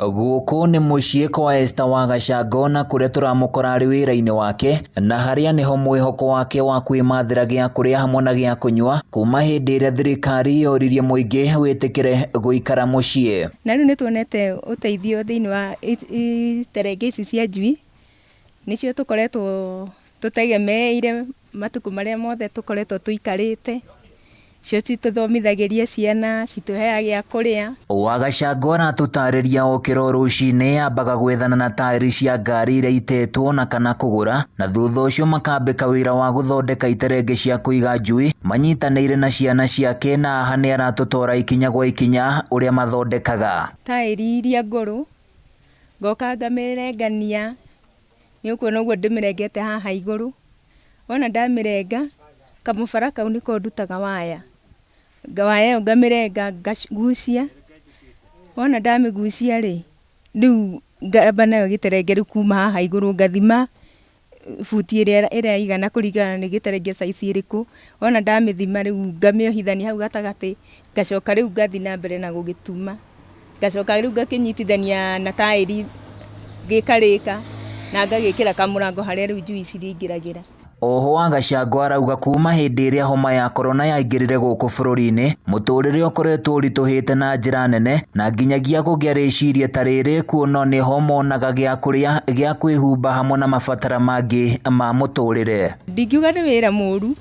Guku ni muciĩ kwa Esther wa Gacango na kuria turamukora ari wira-ini wake na haria niho mwihoko wake wa kwimathira gia kuria hamwe na gia kunyua kuma hindi iria thirikari yoririe muingi witikire guikara muciĩ. Na riu nituonete uteithio thiini wa iterenge ici cia njui nicio tukoretwo tutegemeire matuku maria mothe tukoretwo tuikarite cio cituthomithagiria ciana cituheaga gia kuria. Wa Gacango aratutariria okiro ruciini ambaga gwethana na tairi cia gari iria itetwo na kana kugura na thutha ucio makambika wira wa guthondeka iterenge cia kuiga njui manyitaniire na ciana ciake na aha ni aratutora ikinya gwa ikinya uria mathondekaga tairi iria nguru ngoka ngamirengania ni ukuona uguo ndimirengete haha iguru wona ndamirenga kamubara kau niko ndutaga waya ngawaya ngamirenga ngagucia wona ndamigucia ri riu ngamba nayo giterenge riu kuma haha iguru ngathima futi iria igana kuringana ni giterenge size iriku wona ndamithima riu ngamiohithania hau gatagati ngacoka riu ngathi na mbere na gugituma ngacoka riu ngakinyitithania na tairi gikarika na ngagikira kamurango haria riu njui ciringiragira. Oho wa Gacango arauga kuma hindi iria homa ya corona yaingirire guku bururi-ini muturire ukoretwo urituhite na njira nene na nginyagia kugia riciria tariri kuona ni homonaga gia kuria gia kwihumba hamwe na mabatara mangi ma muturire. Ndingiuga ni wira muru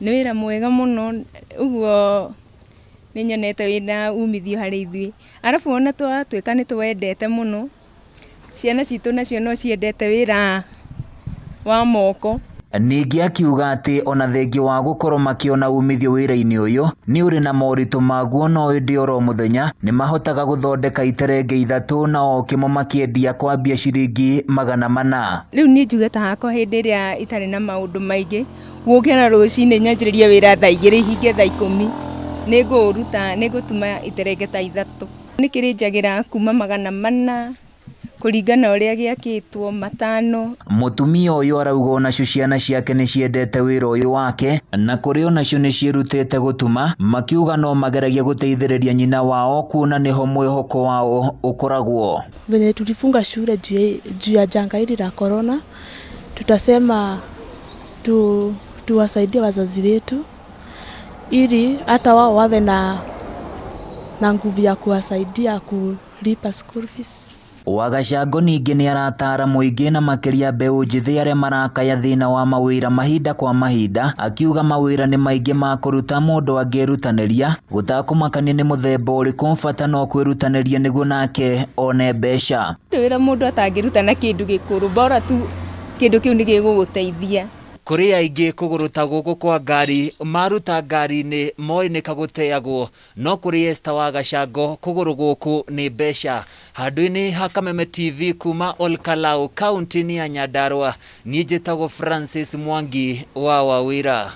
ni wira mwega muno uguo ni nyonete wina umithio hari ithui arafu ona twatuika ni tuwendete muno ciana citu nacio no ciendete wira wa moko. Ningi akiuga ati ona thengi wa gukorwo makiona umithio wira-ini uyu ni uri na moritu maguo no indi oro muthenya ni mahotaga guthondeka iterenge ithatu na o kimo makiendia kwambia ciringi 400. Riu ni njuge ta hakwa hindi iria itari na maundu maingi gukira rucini nyanjiriria wira thaa 2 hinge thaa 10 ni nguruta ni gutuma iterenge ta ithatu nikirinjagira kuma 400 kuringana uria giakitwo 5. Mutumia uyu arauga onacio ciana ciake ni ciendete wira uyu wake na kuri onacio ni ciirutite gutuma makiuga no mageragia guteithiriria nyina wao kuona niho mwihoko wao ukoragwo. Venye tulifunga shule juu ya janga hili la corona tutasema tuwasaidie wazazi wetu ili hata wao wawe na nguvu ya kuwasaidia kulipa school fees. Wa Gacango ningi ni aratara muingi na makiria mbeu njithi aria marakaya thina wa mawira mahinda kwa mahinda akiuga mawira ni maingi ma kuruta mundu angirutaniria gutakumakania ni muthemba uriku bata no kwirutaniria niguo nake one mbeca. Wira mundu atangirutana kindu gikuru bora tu kindu kiu ni giguguteithia. Kuri aingi kuguruta guku kwa gari maruta gari-ini moine kaguteagwo no kuri Esther wa Gacango kuguru guku ni mbeca. Handu-ini ha Kameme TV kuma Ol Kalou kaunti-ini ya Nyandarua ni njitagwo Francis Mwangi wa Wawira.